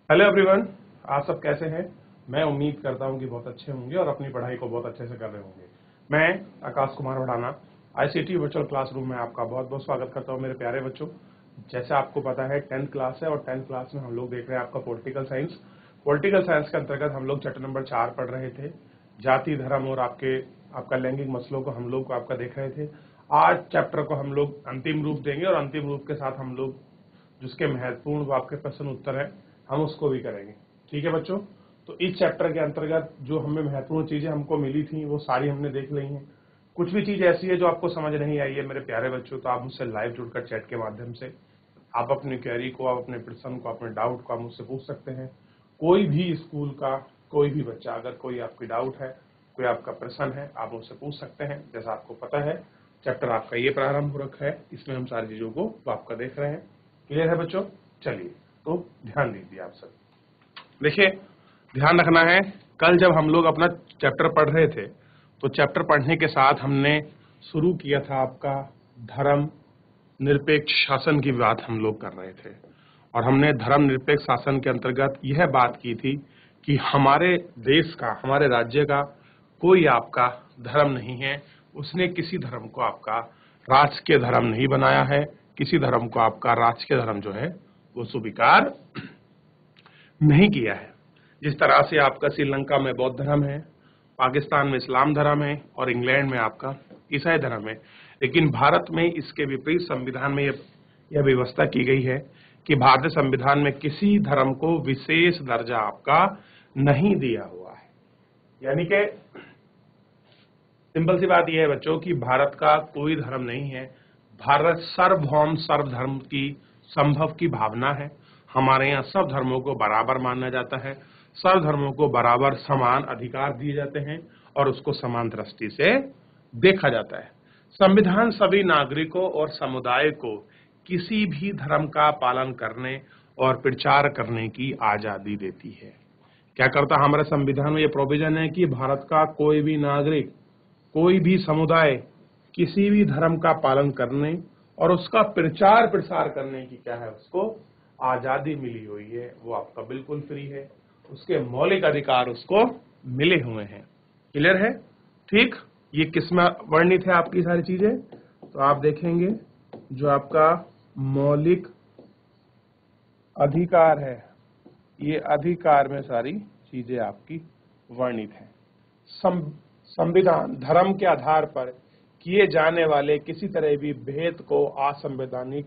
Hello everyone, आप सब कैसे हैं। मैं उम्मीद करता हूं कि बहुत अच्छे होंगे और अपनी पढ़ाई को बहुत अच्छे से कर रहे होंगे। मैं Akash Kumar Bhadana ICT virtual classroom में आपका बहुत बहुत स्वागत करता हूं मेरे प्यारे बच्चों। जैसे आपको पता है 10th क्लास है और 10th क्लास में हम लोग देख रहे हैं आपका पॉलिटिकल साइंस। पॉलिटिकल साइंस के अंतर्गत हम लोग चैप्टर नंबर 4 पढ़ रहे थे। जाति धर्म और आपका लैंगिक मसलों को हम लोग आपका देख रहे थे। आज चैप्टर को हम लोग अंतिम रूप देंगे और अंतिम रूप के साथ हम लोग जिसके महत्वपूर्ण आपके प्रश्न उत्तर है हम उसको भी करेंगे। ठीक है बच्चों, तो इस चैप्टर के अंतर्गत जो हमें महत्वपूर्ण चीजें हमको मिली थी वो सारी हमने देख ली हैं। कुछ भी चीज ऐसी है जो आपको समझ नहीं आई है मेरे प्यारे बच्चों, तो आप मुझसे लाइव जुड़कर चैट के माध्यम से आप अपनी क्वेरी को, आप अपने प्रश्न को, अपने डाउट को आप मुझसे पूछ सकते हैं। कोई भी स्कूल का कोई भी बच्चा, अगर कोई आपकी डाउट है, कोई आपका प्रश्न है, आप मुझसे पूछ सकते हैं। जैसा आपको पता है चैप्टर आपका ये प्रारंभ हो रखा है, इसमें हम सारी चीजों को आपका देख रहे हैं। क्लियर है बच्चों? चलिए, तो ध्यान दीजिए आप सब। देखिए, ध्यान रखना है, कल जब हम लोग अपना चैप्टर पढ़ रहे थे तो चैप्टर पढ़ने के साथ हमने शुरू किया था आपका धर्म निरपेक्ष शासन की बात हम लोग कर रहे थे। और हमने धर्म निरपेक्ष शासन के अंतर्गत यह बात की थी कि हमारे देश का, हमारे राज्य का कोई आपका धर्म नहीं है, उसने किसी धर्म को आपका राजकीय धर्म नहीं बनाया है, किसी धर्म को आपका राजकीय धर्म जो है वो स्वीकार नहीं किया है। जिस तरह से आपका श्रीलंका में बौद्ध धर्म है, पाकिस्तान में इस्लाम धर्म है और इंग्लैंड में आपका ईसाई धर्म है, लेकिन भारत में इसके विपरीत संविधान में यह व्यवस्था की गई है कि भारतीय संविधान में किसी धर्म को विशेष दर्जा आपका नहीं दिया हुआ है। यानी कि सिंपल सी बात यह है बच्चों कि भारत का कोई धर्म नहीं है। भारत सर्वभौम सर्वधर्म की संभव की भावना है। हमारे यहाँ सब धर्मों को बराबर माना जाता है, सब धर्मों को बराबर समान अधिकार दिए जाते हैं और उसको समान दृष्टि से देखा जाता है। संविधान सभी नागरिकों और समुदाय को किसी भी धर्म का पालन करने और प्रचार करने की आजादी देती है। क्या करता हमारे संविधान में ये प्रोविजन है कि भारत का कोई भी नागरिक, कोई भी समुदाय किसी भी धर्म का पालन करने और उसका प्रचार प्रसार करने की क्या है, उसको आजादी मिली हुई है। वो आपका बिल्कुल फ्री है, उसके मौलिक अधिकार उसको मिले हुए हैं। क्लियर है? ठीक, ये किसमें वर्णित है आपकी सारी चीजें? तो आप देखेंगे जो आपका मौलिक अधिकार है, ये अधिकार में सारी चीजें आपकी वर्णित है। संविधान धर्म के आधार पर किए जाने वाले किसी तरह भी भेद को असंवैधानिक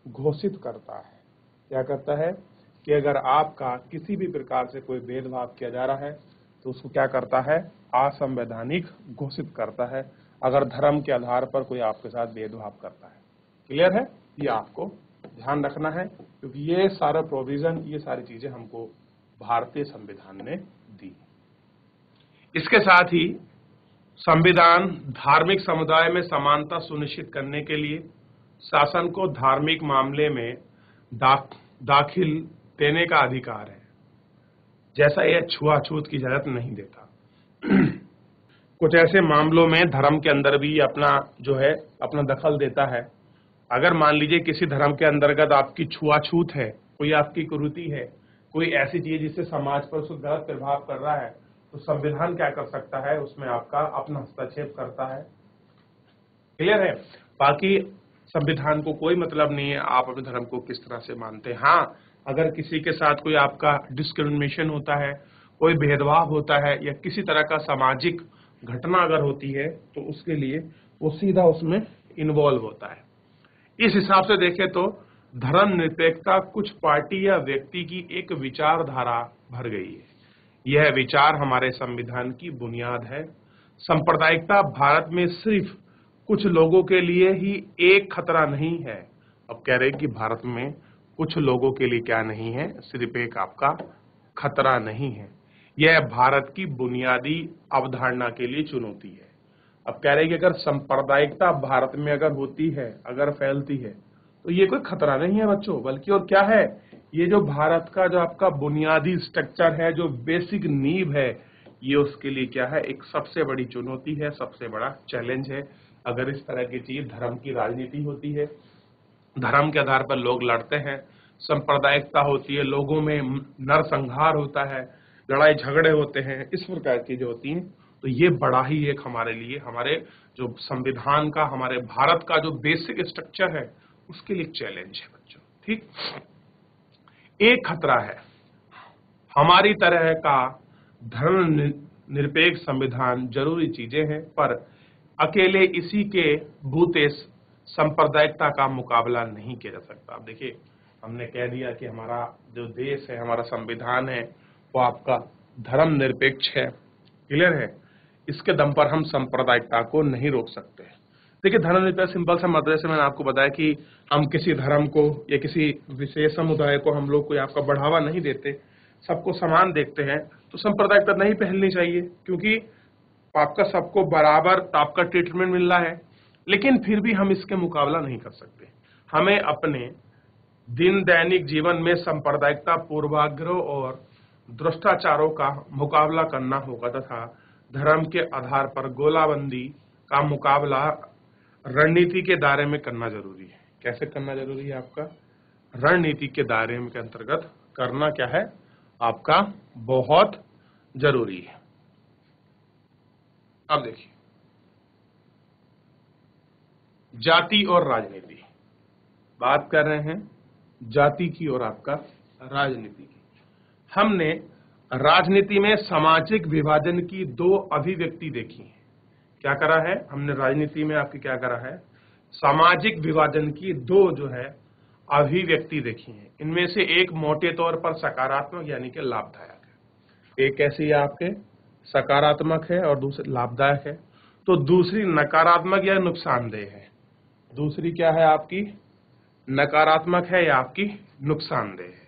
घोषित करता है। क्या करता है कि अगर आपका किसी भी प्रकार से कोई भेदभाव किया जा रहा है तो उसको क्या करता है, असंवैधानिक घोषित करता है, अगर धर्म के आधार पर कोई आपके साथ भेदभाव करता है। क्लियर है? ये आपको ध्यान रखना है, क्योंकि ये सारा प्रोविजन, ये सारी चीजें हमको भारतीय संविधान ने दी। इसके साथ ही संविधान धार्मिक समुदाय में समानता सुनिश्चित करने के लिए शासन को धार्मिक मामले में दाखिल देने का अधिकार है। जैसा यह छुआछूत की इजाजत नहीं देता। कुछ ऐसे मामलों में धर्म के अंदर भी अपना जो है अपना दखल देता है। अगर मान लीजिए किसी धर्म के अंतर्गत आपकी छुआछूत है, कोई आपकी कुरीति है, कोई ऐसी चीज जिससे समाज पर उसको गलत प्रभाव कर रहा है, तो संविधान क्या कर सकता है, उसमें आपका अपना हस्तक्षेप करता है। क्लियर है? बाकी संविधान को कोई मतलब नहीं है आप अपने धर्म को किस तरह से मानते हैं। हाँ, अगर किसी के साथ कोई आपका डिस्क्रिमिनेशन होता है, कोई भेदभाव होता है या किसी तरह का सामाजिक घटना अगर होती है तो उसके लिए वो सीधा उसमें इन्वॉल्व होता है। इस हिसाब से देखें तो धर्मनिरपेक्षता कुछ पार्टी या व्यक्ति की एक विचारधारा भर गई है। यह विचार हमारे संविधान की बुनियाद है। सांप्रदायिकता भारत में सिर्फ कुछ लोगों के लिए ही एक खतरा नहीं है। अब कह रहे हैं कि भारत में कुछ लोगों के लिए क्या नहीं है, सिर्फ एक आपका खतरा नहीं है। यह भारत की बुनियादी अवधारणा के लिए चुनौती है। अब कह रहे हैं कि अगर सांप्रदायिकता भारत में अगर होती है, अगर फैलती है, तो ये कोई खतरा नहीं है बच्चों, बल्कि और क्या है, ये जो भारत का जो आपका बुनियादी स्ट्रक्चर है, जो बेसिक नींव है, ये उसके लिए क्या है, एक सबसे बड़ी चुनौती है, सबसे बड़ा चैलेंज है। अगर इस तरह की चीज धर्म की राजनीति होती है, धर्म के आधार पर लोग लड़ते हैं, सांप्रदायिकता होती है, लोगों में नरसंहार होता है, लड़ाई झगड़े होते हैं, इस प्रकार की जो होती हैं। तो ये बड़ा ही एक हमारे लिए, हमारे जो संविधान का, हमारे भारत का जो बेसिक स्ट्रक्चर है, उसके लिए चैलेंज है बच्चों। ठीक, एक खतरा है, हमारी तरह का धर्म निरपेक्ष संविधान जरूरी चीजें हैं, पर अकेले इसी के बूते सांप्रदायिकता का मुकाबला नहीं किया जा सकता। अब देखिए, हमने कह दिया कि हमारा जो देश है, हमारा संविधान है, वो आपका धर्म निरपेक्ष है, क्लियर है। इसके दम पर हम सांप्रदायिकता को नहीं रोक सकते। देखिए, धर्म निरपेक्ष सिंपल सा मतलब, जैसे मैंने आपको बताया कि हम किसी धर्म को या किसी विशेष समुदाय को हम लोग कोई आपका बढ़ावा नहीं देते, सबको समान देखते हैं, तो सांप्रदायिकता नहीं पहननी चाहिए, क्योंकि आपका सबको बराबर आपका ट्रीटमेंट मिल रहा है। लेकिन फिर भी हम इसके मुकाबला नहीं कर सकते। हमें अपने दिन दैनिक जीवन में सांप्रदायिकता, पूर्वाग्रह और भ्रष्टाचारों का मुकाबला करना होगा तथा धर्म के आधार पर गोलाबंदी का मुकाबला रणनीति के दायरे में करना जरूरी है। कैसे करना जरूरी है? आपका रणनीति के दायरे में के अंतर्गत करना क्या है आपका बहुत जरूरी है। अब देखिए, जाति और राजनीति, बात कर रहे हैं जाति की और आपका राजनीति की। हमने राजनीति में सामाजिक विभाजन की दो अभिव्यक्ति देखी है। क्या करा है हमने राजनीति में? आपकी क्या करा है? सामाजिक विभाजन की दो जो है अभिव्यक्ति देखी है। इनमें से एक मोटे तौर पर सकारात्मक यानी कि लाभदायक है। एक कैसी है आपके? सकारात्मक है और दूसरी लाभदायक है। तो दूसरी नकारात्मक या नुकसानदेह है। दूसरी क्या है आपकी? नकारात्मक है या आपकी नुकसानदेह है।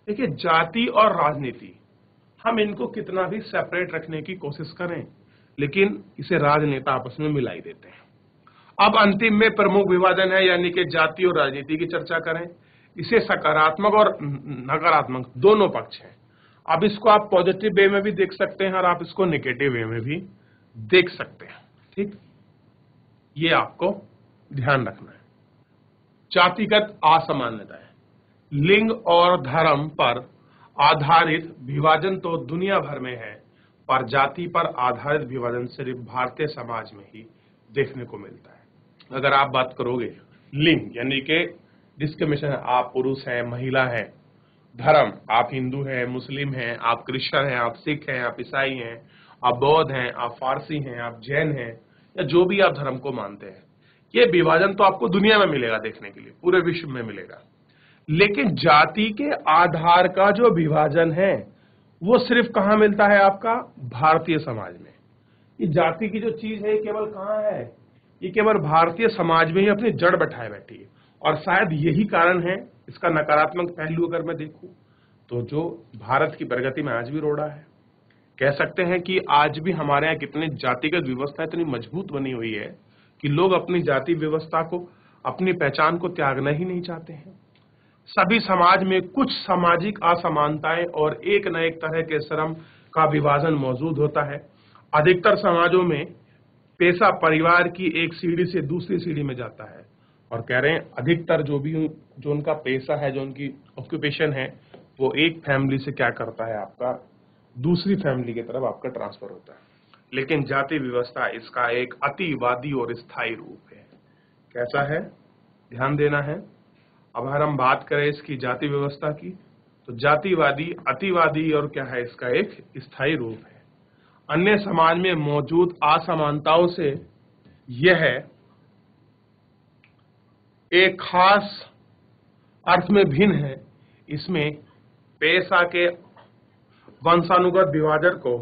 देखिए, जाति और राजनीति हम इनको कितना भी सेपरेट रखने की कोशिश करें, लेकिन इसे राजनेता आपस में मिला ही देते हैं। अब अंतिम में प्रमुख विभाजन है, यानी कि जाति और राजनीति की चर्चा करें। इसे सकारात्मक और नकारात्मक दोनों पक्ष हैं। अब इसको आप पॉजिटिव वे में भी देख सकते हैं और आप इसको नेगेटिव वे में भी देख सकते हैं। ठीक, ये आपको ध्यान रखना है। जातिगत असमानता है, लिंग और धर्म पर आधारित विभाजन तो दुनिया भर में है, पर जाति पर आधारित विभाजन सिर्फ भारतीय समाज में ही देखने को मिलता है। अगर आप बात करोगे लिंग यानी कि डिस्क्रिमिनेशन, आप पुरुष हैं, महिला है, धर्म आप हिंदू हैं, मुस्लिम हैं, आप क्रिश्चियन हैं, आप सिख हैं, आप ईसाई हैं, आप बौद्ध हैं, आप फारसी हैं, आप जैन हैं, या जो भी आप धर्म को मानते हैं, ये विभाजन तो आपको दुनिया में मिलेगा देखने के लिए, पूरे विश्व में मिलेगा। लेकिन जाति के आधार का जो विभाजन है वो सिर्फ कहां मिलता है? आपका भारतीय समाज में। ये जाति की जो चीज है केवल कहां है? ये केवल भारतीय समाज में ही अपनी जड़ बैठाए बैठी है। और शायद यही कारण है, इसका नकारात्मक पहलू अगर मैं देखूं तो जो भारत की प्रगति में आज भी रोड़ा है। कह सकते हैं कि आज भी हमारे यहाँ कितनी जातिगत व्यवस्था इतनी मजबूत बनी हुई है कि लोग अपनी जाति व्यवस्था को, अपनी पहचान को त्यागना ही नहीं चाहते हैं। सभी समाज में कुछ सामाजिक असमानताएं और एक न एक तरह के श्रम का विभाजन मौजूद होता है। अधिकतर समाजों में पेशा परिवार की एक सीढ़ी से दूसरी सीढ़ी में जाता है, और कह रहे हैं अधिकतर जो उनका पेशा है, जो उनकी ऑक्यूपेशन है, वो एक फैमिली से क्या करता है आपका दूसरी फैमिली की तरफ आपका ट्रांसफर होता है। लेकिन जाति व्यवस्था इसका एक अतिवादी और स्थायी रूप है। कैसा है? ध्यान देना है। अब अगर हम बात करें इसकी जाति व्यवस्था की, तो जातिवादी, अतिवादी और क्या है इसका एक स्थायी रूप है। अन्य समाज में मौजूद असमानताओं से यह एक खास अर्थ में भिन्न है। इसमें पेशा के वंशानुगत विभाजन को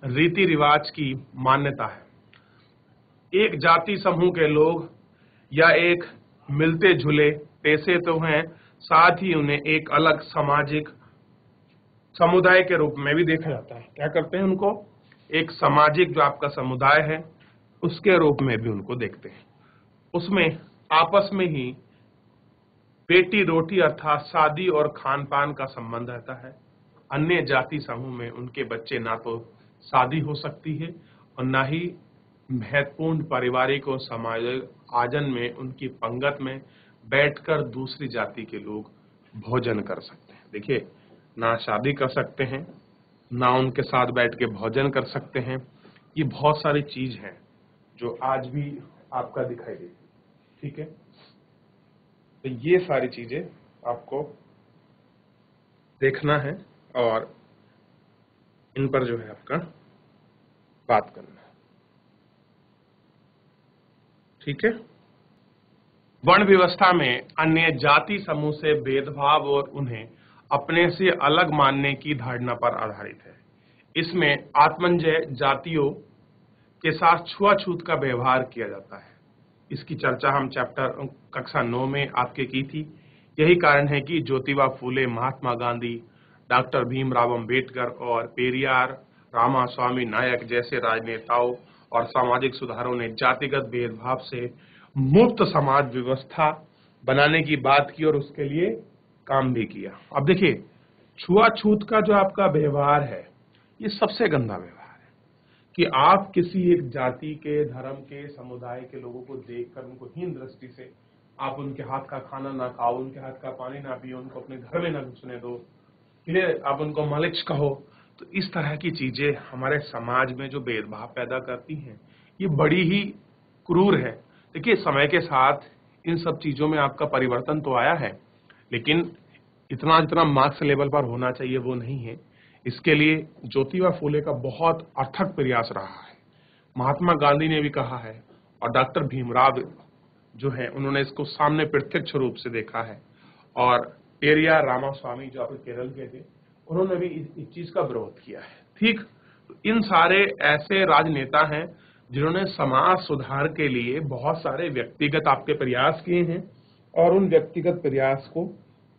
रीति रिवाज की मान्यता है। एक जाति समूह के लोग या एक मिलते जुले पेशे तो हैं, साथ ही उन्हें एक अलग सामाजिक समुदाय के रूप में भी देखा जाता है। क्या करते हैं? उनको एक सामाजिक जो आपका समुदाय है उसके रूप में भी उनको देखते हैं। उसमें आपस में ही बेटी रोटी अर्थात शादी और खान पान का संबंध रहता है। अन्य जाति समूह में उनके बच्चे ना तो शादी हो सकती है और ना ही महत्वपूर्ण पारिवारिक और सामाजिक आयोजन में उनकी पंगत में बैठकर दूसरी जाति के लोग भोजन कर सकते हैं। देखिए, ना शादी कर सकते हैं, ना उनके साथ बैठ के भोजन कर सकते हैं। ये बहुत सारी चीज हैं जो आज भी आपका दिखाई देती है, ठीक है। तो ये सारी चीजें आपको देखना है और इन पर जो है आपका बात करना है, ठीक है। वर्ण व्यवस्था में अन्य जाति समूह से भेदभाव और उन्हें अपने से अलग मानने की धारणा पर आधारित है। इसमें आत्मंजय जातियों के साथ छुआछूत का व्यवहार किया जाता है। इसकी चर्चा हम चैप्टर कक्षा 9 में आपके की थी। यही कारण है कि ज्योतिबा फूले, महात्मा गांधी, डॉक्टर भीमराव अंबेडकर और पेरियार रामास्वामी नायक जैसे राजनेताओं और सामाजिक सुधारों ने जातिगत भेदभाव से मुक्त समाज व्यवस्था बनाने की बात की और उसके लिए काम भी किया। अब देखिए, छुआछूत का जो आपका व्यवहार है, ये सबसे गंदा व्यवहार है कि आप किसी एक जाति के, धर्म के, समुदाय के लोगों को देखकर उनको हीन दृष्टि से आप उनके हाथ का खाना ना खाओ, उनके हाथ का पानी ना पियो, उनको अपने घर में ना घुसने दो, क्लियर, आप उनको मलिच कहो। तो इस तरह की चीजें हमारे समाज में जो भेदभाव पैदा करती हैं, ये बड़ी ही क्रूर है। देखिए, समय के साथ इन सब चीजों में आपका परिवर्तन तो आया है, लेकिन इतना जितना मार्क्स लेवल पर होना चाहिए वो नहीं है। इसके लिए ज्योतिबा फूले का बहुत अथक प्रयास रहा है। महात्मा गांधी ने भी कहा है और डॉक्टर भीमराव जो है उन्होंने इसको सामने प्रत्यक्ष रूप से देखा है, और पेरियार रामास्वामी जो आपके केरल के थे, उन्होंने भी इस चीज का विरोध किया है, ठीक। तो इन सारे ऐसे राजनेता हैं जिन्होंने समाज सुधार के लिए बहुत सारे व्यक्तिगत आपके प्रयास किए हैं और उन व्यक्तिगत प्रयास को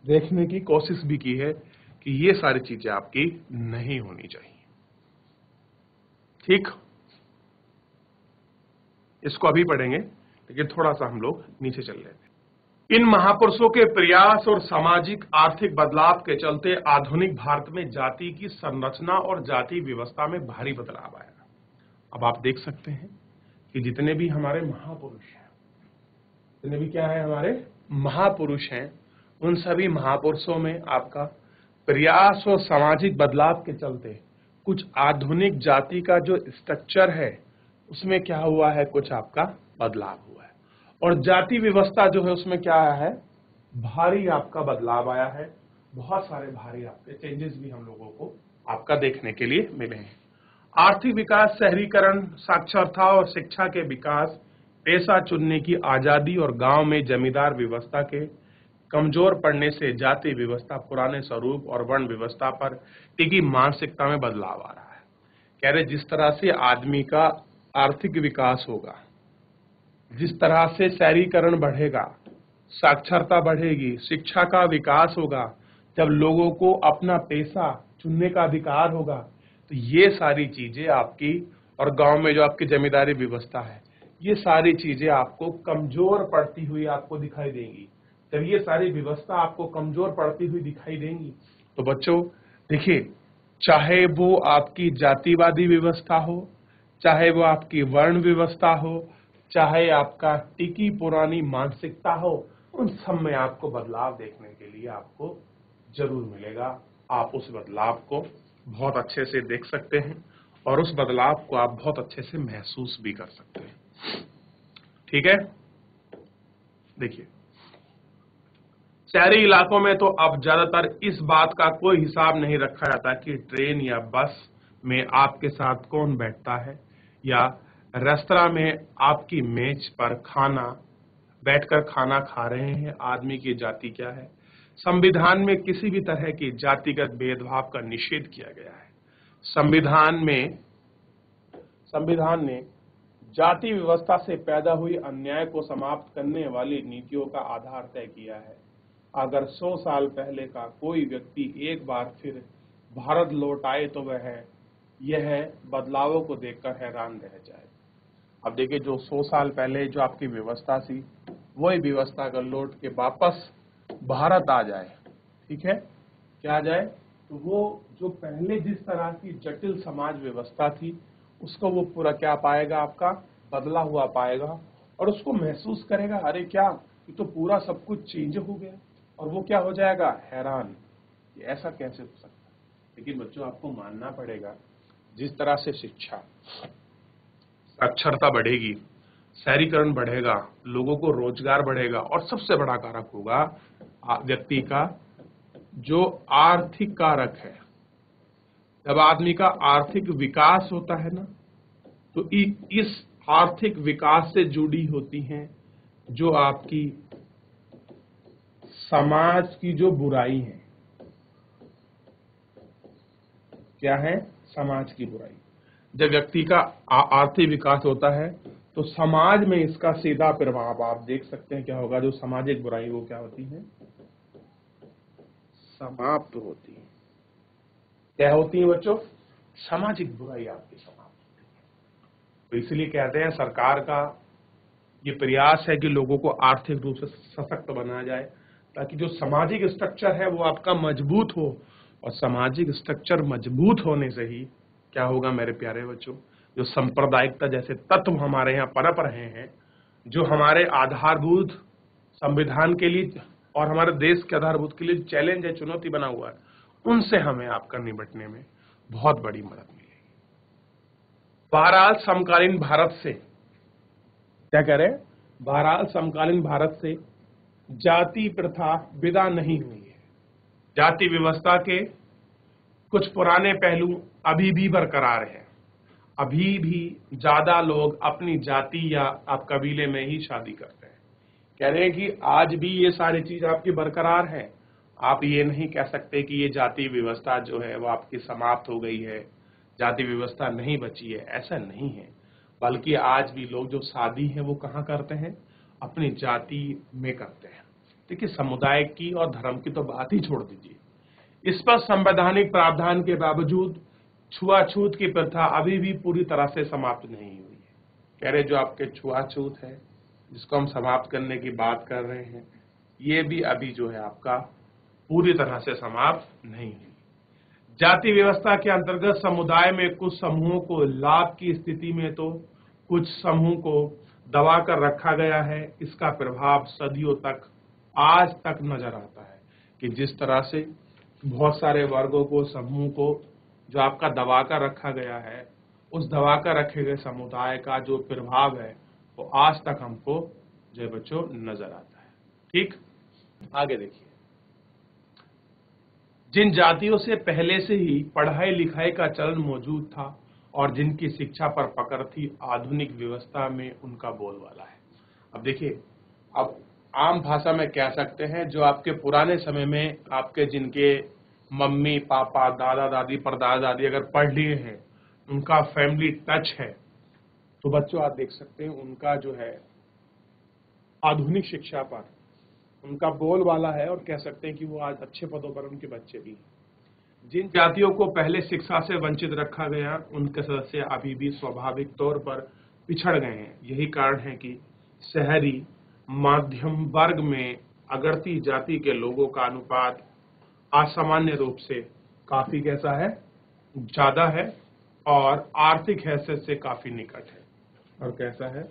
देखने की कोशिश भी की है कि ये सारी चीजें आपकी नहीं होनी चाहिए, ठीक। इसको अभी पढ़ेंगे, लेकिन थोड़ा सा हम लोग नीचे चल लेते हैं। इन महापुरुषों के प्रयास और सामाजिक आर्थिक बदलाव के चलते आधुनिक भारत में जाति की संरचना और जाति व्यवस्था में भारी बदलाव आया। अब आप देख सकते हैं कि जितने भी हमारे महापुरुष हैं, जितने भी क्या है हमारे महापुरुष हैं, उन सभी महापुरुषों में आपका प्रयास और सामाजिक बदलाव के चलते कुछ आधुनिक जाति का जो स्ट्रक्चर है उसमें क्या हुआ है, कुछ आपका बदलाव हुआ है। और जाति व्यवस्था जो है उसमें क्या आया है, भारी आपका बदलाव आया है। बहुत सारे भारी आपके चेंजेस भी हम लोगों को आपका देखने के लिए मिले हैं। आर्थिक विकास, शहरीकरण, साक्षरता और शिक्षा के विकास, पेशा चुनने की आजादी और गांव में जमींदार व्यवस्था के कमजोर पड़ने से जाति व्यवस्था पुराने स्वरूप और वर्ण व्यवस्था पर टिकी मानसिकता में बदलाव आ रहा है। कह रहे जिस तरह से आदमी का आर्थिक विकास होगा, जिस तरह से शहरीकरण बढ़ेगा, साक्षरता बढ़ेगी, शिक्षा का विकास होगा, जब लोगों को अपना पेशा चुनने का अधिकार होगा, तो ये सारी चीजें आपकी, और गांव में जो आपकी जमींदारी व्यवस्था है, ये सारी चीजें आपको कमजोर पड़ती हुई आपको दिखाई देंगी। जब ये सारी व्यवस्था आपको कमजोर पड़ती हुई दिखाई देंगी तो बच्चों देखिए, चाहे वो आपकी जातिवादी व्यवस्था हो, चाहे वो आपकी वर्ण व्यवस्था हो, चाहे आपका टिकी पुरानी मानसिकता हो, उन सब में आपको बदलाव देखने के लिए आपको जरूर मिलेगा। आप उस बदलाव को बहुत अच्छे से देख सकते हैं और उस बदलाव को आप बहुत अच्छे से महसूस भी कर सकते हैं, ठीक है। देखिए, शहरी इलाकों में तो अब ज्यादातर इस बात का कोई हिसाब नहीं रखा जाता कि ट्रेन या बस में आपके साथ कौन बैठता है, या रेस्तरां में आपकी मेज पर बैठकर खाना खा रहे हैं आदमी की जाति क्या है। संविधान में किसी भी तरह की जातिगत भेदभाव का निषेध किया गया है। संविधान ने जाति व्यवस्था से पैदा हुई अन्याय को समाप्त करने वाली नीतियों का आधार तय किया है। अगर 100 साल पहले का कोई व्यक्ति एक बार फिर भारत लौट आए तो वह यह बदलावों को देखकर हैरान रह जाए। अब देखिए, जो 100 साल पहले जो आपकी व्यवस्था थी, वही व्यवस्था अगर लौट के वापस भारत आ जाए, ठीक है, क्या आ जाए, तो वो जो पहले जिस तरह की जटिल समाज व्यवस्था थी उसको वो पूरा क्या पाएगा, आपका बदला हुआ पाएगा, और उसको महसूस करेगा, अरे क्या, ये तो पूरा सब कुछ चेंज हो गया। और वो क्या हो जाएगा, हैरान, ये ऐसा कैसे हो सकता है। लेकिन बच्चों आपको मानना पड़ेगा, जिस तरह से शिक्षा, साक्षरता बढ़ेगी, शहरीकरण बढ़ेगा, लोगों को रोजगार बढ़ेगा, और सबसे बड़ा कारक होगा व्यक्ति का जो आर्थिक कारक है। जब आदमी का आर्थिक विकास होता है ना, तो इस आर्थिक विकास से जुड़ी होती हैं जो आपकी समाज की जो बुराई है। क्या है, समाज की बुराई। जब व्यक्ति का आर्थिक विकास होता है तो समाज में इसका सीधा प्रभाव आप देख सकते हैं क्या होगा। जो सामाजिक बुराई वो क्या होती है, समाप्त होती है। क्या होती है बच्चों, सामाजिक बुराई आपकी समाप्त होती है। तो इसलिए कहते हैं सरकार का ये प्रयास है कि लोगों को आर्थिक रूप से सशक्त बनाया जाए, ताकि जो सामाजिक स्ट्रक्चर है वो आपका मजबूत हो। और सामाजिक स्ट्रक्चर मजबूत होने से ही क्या होगा मेरे प्यारे बच्चों, जो सांप्रदायिकता जैसे तत्व हमारे यहाँ पनप रहे हैं, जो हमारे आधारभूत संविधान के लिए और हमारे देश के आधारभूत के लिए चैलेंज है, चुनौती बना हुआ है, उनसे हमें आपका निपटने में बहुत बड़ी मदद मिलेगी। बहरहाल समकालीन भारत से क्या कह रहे हैं, बहरहाल समकालीन भारत से जाति प्रथा विदा नहीं हुई है। जाति व्यवस्था के कुछ पुराने पहलू अभी भी बरकरार हैं। अभी भी ज्यादा लोग अपनी जाति या आप कबीले में ही शादी करते हैं। कह रहे हैं कि आज भी ये सारी चीज आपकी बरकरार है। आप ये नहीं कह सकते कि ये जाति व्यवस्था जो है वो आपकी समाप्त हो गई है, जाति व्यवस्था नहीं बची है, ऐसा नहीं है। बल्कि आज भी लोग जो शादी है वो कहाँ करते हैं, अपनी जाति में करते हैं। देखिए समुदाय की और धर्म की तो बात ही छोड़ दीजिए, इस पर संवैधानिक प्रावधान के बावजूद छुआछूत की प्रथा अभी भी पूरी तरह से समाप्त नहीं हुई है। कह रहे जो आपके छुआछूत है जिसको हम समाप्त करने की बात कर रहे हैं, ये भी अभी जो है आपका पूरी तरह से समाप्त नहीं हुई। जाति व्यवस्था के अंतर्गत समुदाय में कुछ समूहों को लाभ की स्थिति में तो कुछ समूह को दबा कर रखा गया है। इसका प्रभाव सदियों तक आज तक नजर आता है कि जिस तरह से बहुत सारे वर्गों को, समूह को जो आपका दबा कर रखा गया है, उस दबा कर रखे गए समुदाय का जो प्रभाव है वो आज तक हमको जो बच्चों नजर आता है। ठीक, आगे देखिए, जिन जातियों से पहले से ही पढ़ाई लिखाई का चलन मौजूद था और जिनकी शिक्षा पर पकड़ थी, आधुनिक व्यवस्था में उनका बोलबाला है। अब देखिए, अब आम भाषा में कह सकते हैं जो आपके पुराने समय में आपके जिनके मम्मी पापा, दादा दादी, परदादा दादी अगर पढ़ लिए हैं, उनका फैमिली टच है, तो बच्चों आप देख सकते हैं उनका जो है आधुनिक शिक्षा पर उनका बोलबाला है और कह सकते हैं कि वो आज अच्छे पदों पर उनके बच्चे भी हैं। जिन जातियों को पहले शिक्षा से वंचित रखा गया, उनके सदस्य अभी भी स्वाभाविक तौर पर पिछड़ गए हैं। यही कारण है कि शहरी मध्यम वर्ग में अगरती जाति के लोगों का अनुपात असामान्य रूप से काफी कैसा है, ज्यादा है और आर्थिक हैसियत से काफी निकट है। और कैसा है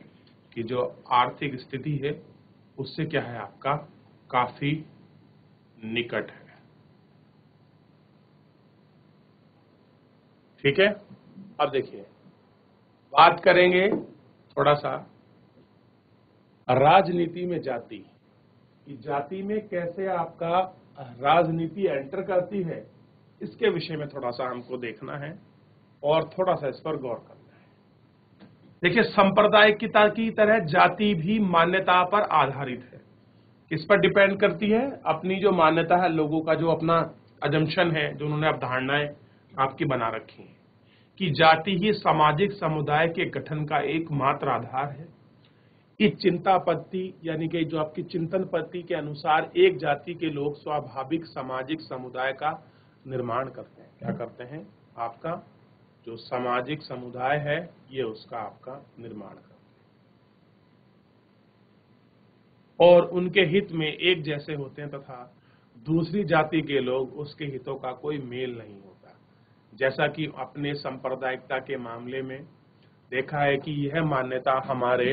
कि जो आर्थिक स्थिति है उससे क्या है आपका काफी निकट है। ठीक है, अब देखिए बात करेंगे थोड़ा सा राजनीति में जाति की, जाति में कैसे आपका राजनीति एंटर करती है, इसके विषय में थोड़ा सा हमको देखना है और थोड़ा सा इस पर गौर करना है। देखिए सांप्रदायिकता की तरह जाति भी मान्यता पर आधारित है। किस पर डिपेंड करती है, अपनी जो मान्यता है, लोगों का जो अपना अजम्पशन है, जो उन्होंने अवधारणाएं आपकी बना रखी हैं कि जाति ही सामाजिक समुदाय के गठन का एकमात्र आधार है। इस चिंता पद्धति यानी कि जो आपकी चिंतन पद्धति के अनुसार एक जाति के लोग स्वाभाविक सामाजिक समुदाय का निर्माण करते हैं। क्या करते हैं, आपका जो सामाजिक समुदाय है ये उसका आपका निर्माण करते हैं और उनके हित में एक जैसे होते हैं तथा दूसरी जाति के लोग उसके हितों का कोई मेल नहीं होता। जैसा कि अपने सांप्रदायिकता के मामले में देखा है कि यह मान्यता हमारे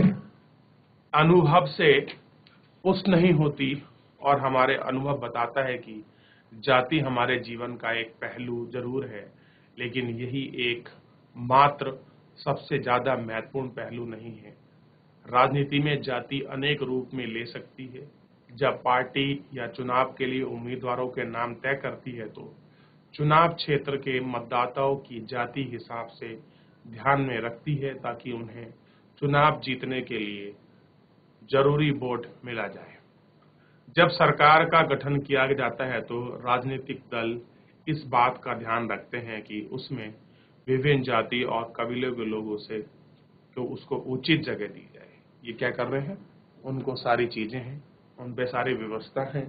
अनुभव से पुष्ट नहीं होती और हमारे अनुभव बताता है कि जाति हमारे जीवन का एक पहलू जरूर है, लेकिन यही एक मात्र सबसे ज्यादा महत्वपूर्ण पहलू नहीं है। राजनीति में जाति अनेक रूप में ले सकती है। जब पार्टी या चुनाव के लिए उम्मीदवारों के नाम तय करती है तो चुनाव क्षेत्र के मतदाताओं की जाति हिसाब से ध्यान में रखती है, ताकि उन्हें चुनाव जीतने के लिए जरूरी वोट मिला जाए। जब सरकार का गठन किया जाता है तो राजनीतिक दल इस बात का ध्यान रखते हैं कि उसमें विभिन्न जाति और कबीलों के लोगों से तो उसको उचित जगह दी जाए। ये क्या कर रहे हैं, उनको सारी चीजें हैं, उन पे सारी व्यवस्था है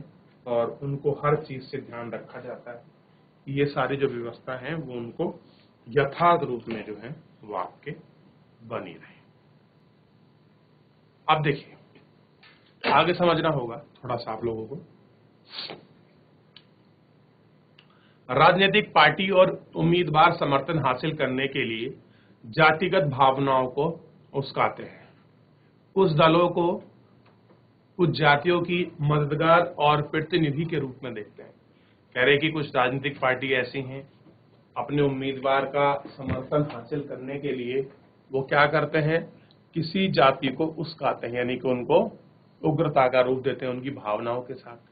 और उनको हर चीज से ध्यान रखा जाता है। ये सारी जो व्यवस्था है वो उनको यथार्थ रूप में जो है वो आपके बनी रहे। अब देखिए आगे समझना होगा थोड़ा सा आप लोगों को। राजनीतिक पार्टी और उम्मीदवार समर्थन हासिल करने के लिए जातिगत भावनाओं को उस्काते हैं। कुछ दलों को कुछ जातियों की मददगार और प्रतिनिधि के रूप में देखते हैं। कह रहे कि कुछ राजनीतिक पार्टी ऐसी हैं, अपने उम्मीदवार का समर्थन हासिल करने के लिए वो क्या करते हैं, किसी जाति को उस्काते हैं, यानी कि उनको उग्रता का रूप देते हैं उनकी भावनाओं के साथ।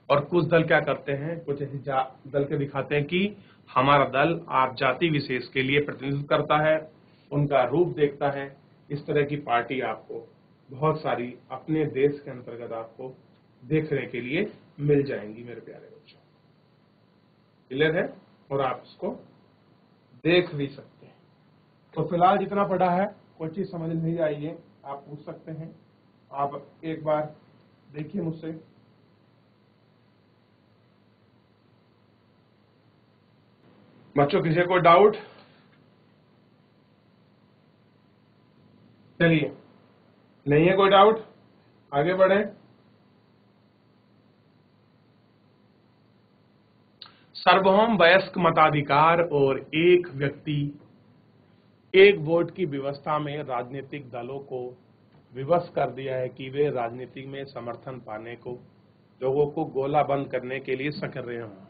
और कुछ दल क्या करते हैं, कुछ ऐसे दल के दिखाते हैं कि हमारा दल आप जाति विशेष के लिए प्रतिनिधित्व करता है, उनका रूप देखता है। इस तरह की पार्टी आपको बहुत सारी अपने देश के अंतर्गत आपको देखने के लिए मिल जाएंगी मेरे प्यारे बच्चों। क्लियर है, और आप इसको देख भी सकते हैं। तो फिलहाल जितना पढ़ा है, कोई चीज समझ नहीं आई है आप पूछ सकते हैं। आप एक बार देखिए मुझसे। बच्चों किसी को डाउट? चलिए, नहीं है कोई डाउट, आगे बढ़े। सार्वभौम वयस्क मताधिकार और एक व्यक्ति एक वोट की व्यवस्था में राजनीतिक दलों को विवश कर दिया है कि वे राजनीति में समर्थन पाने को लोगों को गोला बंद करने के लिए सक्रिय हों।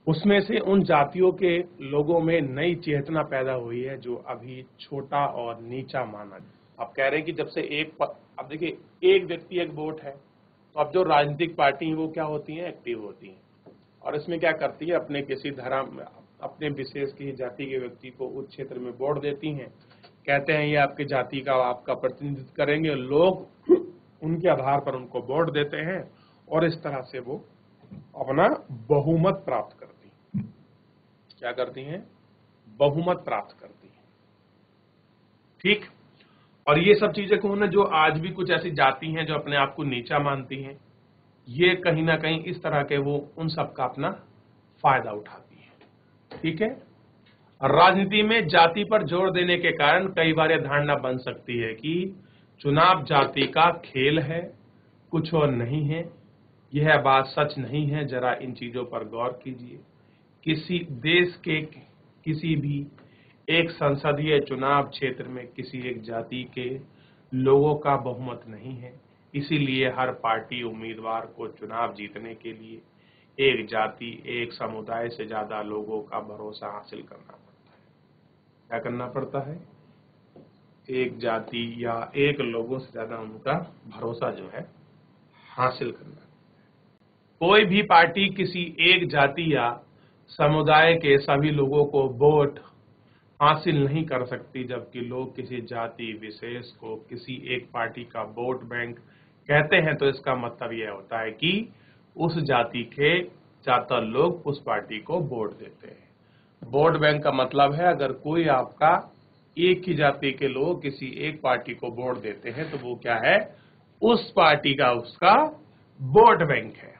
उसमें से उन जातियों के लोगों में नई चेतना पैदा हुई है जो अभी छोटा और नीचा माना। अब कह रहे हैं कि जब से अब देखिए एक व्यक्ति एक वोट है, तो अब जो राजनीतिक पार्टी है वो क्या होती हैं, एक्टिव होती हैं, और इसमें क्या करती है, अपने किसी धर्म अपने विशेष की जाति के व्यक्ति को उस क्षेत्र में वोट देती हैं। कहते हैं ये आपके जाति का आपका प्रतिनिधित्व करेंगे, लोग उनके आधार पर उनको वोट देते हैं और इस तरह से वो अपना बहुमत प्राप्त करती हैं। क्या करती हैं, बहुमत प्राप्त करती हैं। ठीक, और ये सब चीजें कौन है, जो आज भी कुछ ऐसी जाति हैं जो अपने आप को नीचा मानती हैं, ये कहीं ना कहीं इस तरह के वो उन सब का अपना फायदा उठाती है। ठीक है, राजनीति में जाति पर जोर देने के कारण कई बार यह धारणा बन सकती है कि चुनाव जाति का खेल है, कुछ और नहीं है। यह बात सच नहीं है। जरा इन चीजों पर गौर कीजिए। किसी देश के किसी भी एक संसदीय चुनाव क्षेत्र में किसी एक जाति के लोगों का बहुमत नहीं है। इसीलिए हर पार्टी उम्मीदवार को चुनाव जीतने के लिए एक जाति एक समुदाय से ज्यादा लोगों का भरोसा हासिल करना पड़ता है। क्या करना पड़ता है, एक जाति या एक लोगों से ज्यादा उनका भरोसा जो है हासिल करना। कोई भी पार्टी किसी एक जाति या समुदाय के सभी लोगों को वोट हासिल नहीं कर सकती, जबकि लोग किसी जाति विशेष को किसी एक पार्टी का वोट बैंक कहते हैं तो इसका मतलब यह होता है कि उस जाति के ज्यादातर लोग उस पार्टी को वोट देते हैं। वोट बैंक का मतलब है अगर कोई आपका एक ही जाति के लोग किसी एक पार्टी को वोट देते हैं तो वो क्या है, उस पार्टी का उसका वोट बैंक है।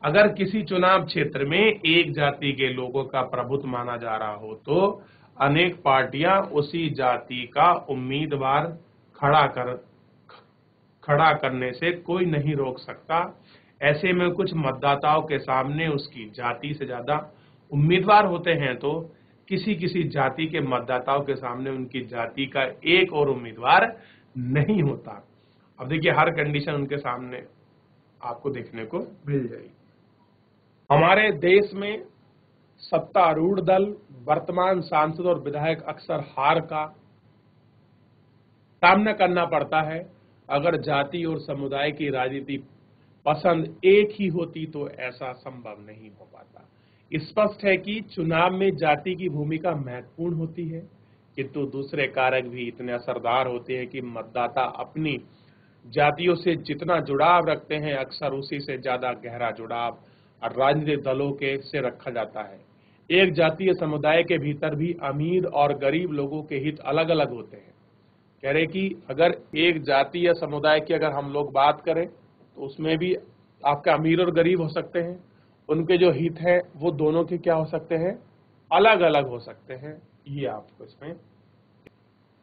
अगर किसी चुनाव क्षेत्र में एक जाति के लोगों का प्रभुत्व माना जा रहा हो तो अनेक पार्टियां उसी जाति का उम्मीदवार खड़ा करने से कोई नहीं रोक सकता। ऐसे में कुछ मतदाताओं के सामने उसकी जाति से ज्यादा उम्मीदवार होते हैं तो किसी जाति के मतदाताओं के सामने उनकी जाति का एक और उम्मीदवार नहीं होता। अब देखिए हर कंडीशन उनके सामने आपको देखने को मिल जाएगी। हमारे देश में सत्तारूढ़ दल, वर्तमान सांसद और विधायक अक्सर हार का सामना करना पड़ता है। अगर जाति और समुदाय की राजनीति पसंद एक ही होती तो ऐसा संभव नहीं हो पाता। स्पष्ट है कि चुनाव में जाति की भूमिका महत्वपूर्ण होती है, किंतु दूसरे कारक भी इतने असरदार होते हैं कि मतदाता अपनी जातियों से जितना जुड़ाव रखते हैं, अक्सर उसी से ज्यादा गहरा जुड़ाव राजनीतिक दलों के से रखा जाता है। एक जातीय समुदाय के भीतर भी अमीर और गरीब लोगों के हित अलग अलग होते हैं। कह रहे कि अगर एक जातीय समुदाय की अगर हम लोग बात करें तो उसमें भी आपके अमीर और गरीब हो सकते हैं, उनके जो हित हैं वो दोनों के क्या हो सकते हैं, अलग अलग हो सकते हैं। ये आपको इसमें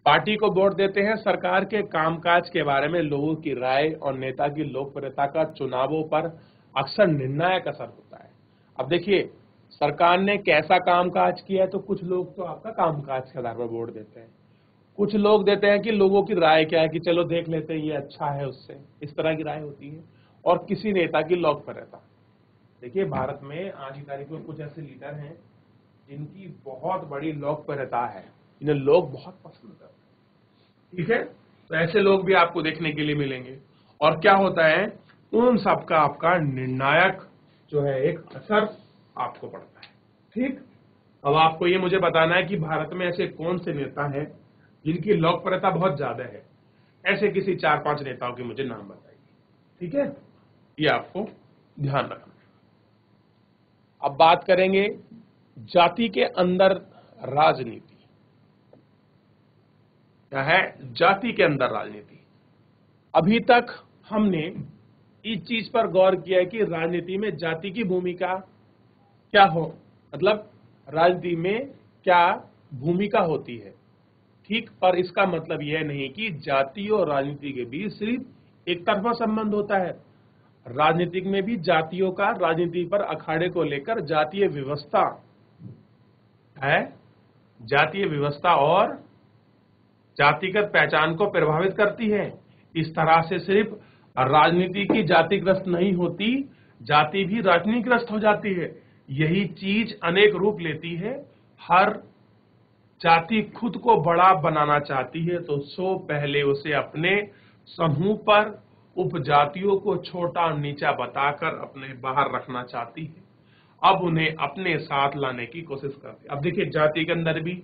पार्टी को वोट देते हैं। सरकार के कामकाज के बारे में लोगों की राय और नेता की लोकप्रियता का चुनावों पर अक्सर निर्णायक असर होता है। अब देखिए, सरकार ने कैसा कामकाज किया है तो कुछ लोग तो आपका कामकाज के आधार पर वोट देते हैं, कुछ लोग देते हैं कि लोगों की राय क्या है कि चलो देख लेते हैं ये अच्छा है उससे, इस तरह की राय होती है। और किसी नेता की लोकप्रियता, देखिए भारत में आज की तारीख में कुछ ऐसे लीडर हैं जिनकी बहुत बड़ी लोकप्रियता है, इन्हें लोग बहुत पसंद करते हैं, ठीक है। तो ऐसे लोग भी आपको देखने के लिए मिलेंगे। और क्या होता है, उन सबका आपका निर्णायक जो है एक असर आपको पड़ता है, ठीक। अब आपको ये मुझे बताना है कि भारत में ऐसे कौन से नेता हैं जिनकी लोकप्रियता बहुत ज्यादा है। ऐसे किसी 4-5 नेताओं के मुझे नाम बताइए, ठीक है। ये आपको ध्यान रखना है। अब बात करेंगे जाति के अंदर राजनीति। क्या है जाति के अंदर राजनीति? अभी तक हमने इस चीज पर गौर किया है कि राजनीति में जाति की भूमिका क्या हो, मतलब राजनीति में क्या भूमिका होती है, ठीक। पर इसका मतलब यह नहीं कि जाति और राजनीति के बीच सिर्फ एक तरफा संबंध होता है। राजनीतिक में भी जातियों का राजनीति पर अखाड़े को लेकर जातीय व्यवस्था है, जातीय व्यवस्था और जातिगत पहचान को प्रभावित करती है। इस तरह से सिर्फ राजनीति की जातिग्रस्त नहीं होती, जाति भी राजनीतिग्रस्त हो जाती है। यही चीज अनेक रूप लेती है। हर जाति खुद को बड़ा बनाना चाहती है तो सो पहले उसे अपने समूह पर उपजातियों को छोटा और नीचा बताकर अपने बाहर रखना चाहती है। अब उन्हें अपने साथ लाने की कोशिश करती है। अब देखिए जाति के अंदर भी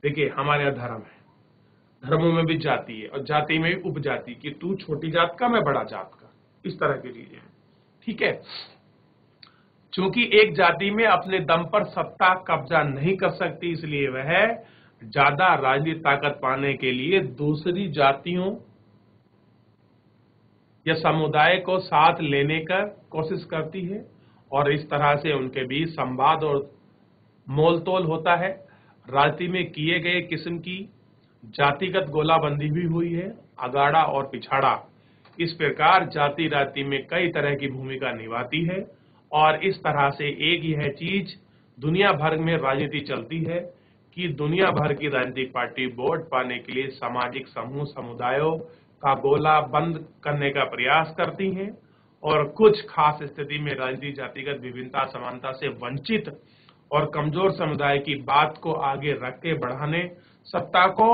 देखिए हमारे यहाँ धर्म है, धर्मों में भी जाति है और जाति में भी उपजाति कि तू छोटी जात का मैं बड़ा जात का, इस तरह की चीजें हैं, ठीक है। चूंकि एक जाति में अपने दम पर सत्ता कब्जा नहीं कर सकती, इसलिए वह ज्यादा राजनीतिक ताकत पाने के लिए दूसरी जातियों या समुदाय को साथ लेने का कोशिश करती है और इस तरह से उनके बीच संवाद और मोलतोल होता है। राजनीति में किए गए किस्म की जातिगत गोलाबंदी भी हुई है, अगाड़ा और पिछाड़ा। इस प्रकार जाति राजनीति में कई तरह की भूमिका निभाती है और इस तरह से एक यह चीज दुनिया भर में राजनीति चलती है कि दुनिया भर की राजनीतिक पार्टी वोट पाने के लिए सामाजिक समूह समुदायों का गोला बंद करने का प्रयास करती हैं और कुछ खास स्थिति में राजनीतिक जातिगत विभिन्नता समानता से वंचित और कमजोर समुदाय की बात को आगे रख के बढ़ाने, सत्ता को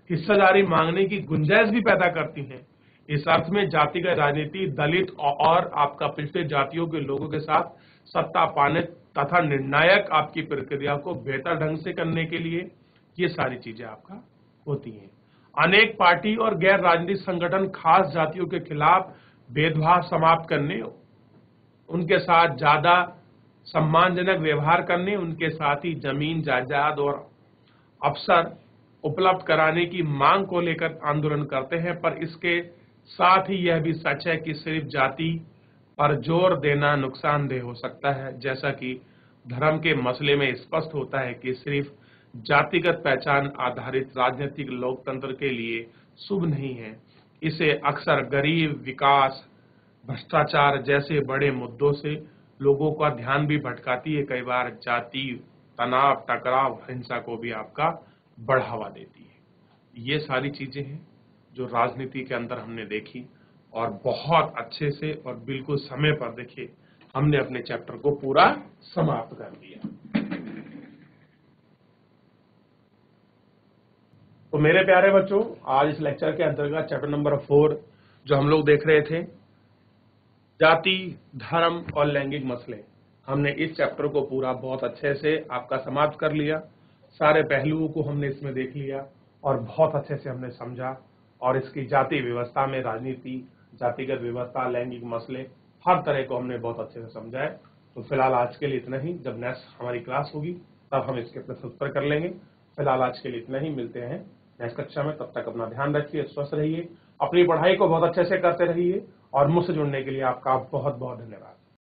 हिस्सेदारी मांगने की गुंजाइश भी पैदा करती हैं। इस अर्थ में जातिगत राजनीति दलित और आपका पिछड़े जातियों के लोगों के साथ सत्ता पाने तथा निर्णायक आपकी प्रक्रिया को बेहतर ढंग से करने के लिए ये सारी चीजें आपका होती हैं। अनेक पार्टी और गैर राजनीतिक संगठन खास जातियों के खिलाफ भेदभाव समाप्त करने, उनके साथ ज्यादा सम्मानजनक व्यवहार करने, उनके साथ ही जमीन जायदाद और अवसर उपलब्ध कराने की मांग को लेकर आंदोलन करते हैं। पर इसके साथ ही यह भी सच है कि सिर्फ जाति पर जोर देना नुकसानदेह हो सकता है। जैसा कि धर्म के मसले में स्पष्ट होता है कि सिर्फ जातिगत पहचान आधारित राजनीतिक लोकतंत्र के लिए शुभ नहीं है। इसे अक्सर गरीब, विकास, भ्रष्टाचार जैसे बड़े मुद्दों से लोगों का ध्यान भी भटकाती है। कई बार जाति तनाव, टकराव, हिंसा को भी आपका बढ़ावा देती है। ये सारी चीजें हैं जो राजनीति के अंदर हमने देखी और बहुत अच्छे से और बिल्कुल समय पर देखिए हमने अपने चैप्टर को पूरा समाप्त कर दिया। तो मेरे प्यारे बच्चों, आज इस लेक्चर के अंतर्गत चैप्टर नंबर 4 जो हम लोग देख रहे थे, जाति, धर्म और लैंगिक मसले, हमने इस चैप्टर को पूरा बहुत अच्छे से आपका समाप्त कर लिया। सारे पहलुओं को हमने इसमें देख लिया और बहुत अच्छे से हमने समझा, और इसकी जाति व्यवस्था में राजनीति, जातिगत व्यवस्था, लैंगिक मसले, हर तरह को हमने बहुत अच्छे से समझा है। तो फिलहाल आज के लिए इतना ही। जब नेक्स्ट हमारी क्लास होगी तब हम इसके प्रश्न उत्तर कर लेंगे। फिलहाल आज के लिए इतना ही, मिलते हैं नेक्स्ट कक्षा में। तब तक अपना ध्यान रखिए, स्वस्थ रहिए, अपनी पढ़ाई को बहुत अच्छे से करते रहिए, और मुझसे जुड़ने के लिए आपका बहुत बहुत धन्यवाद।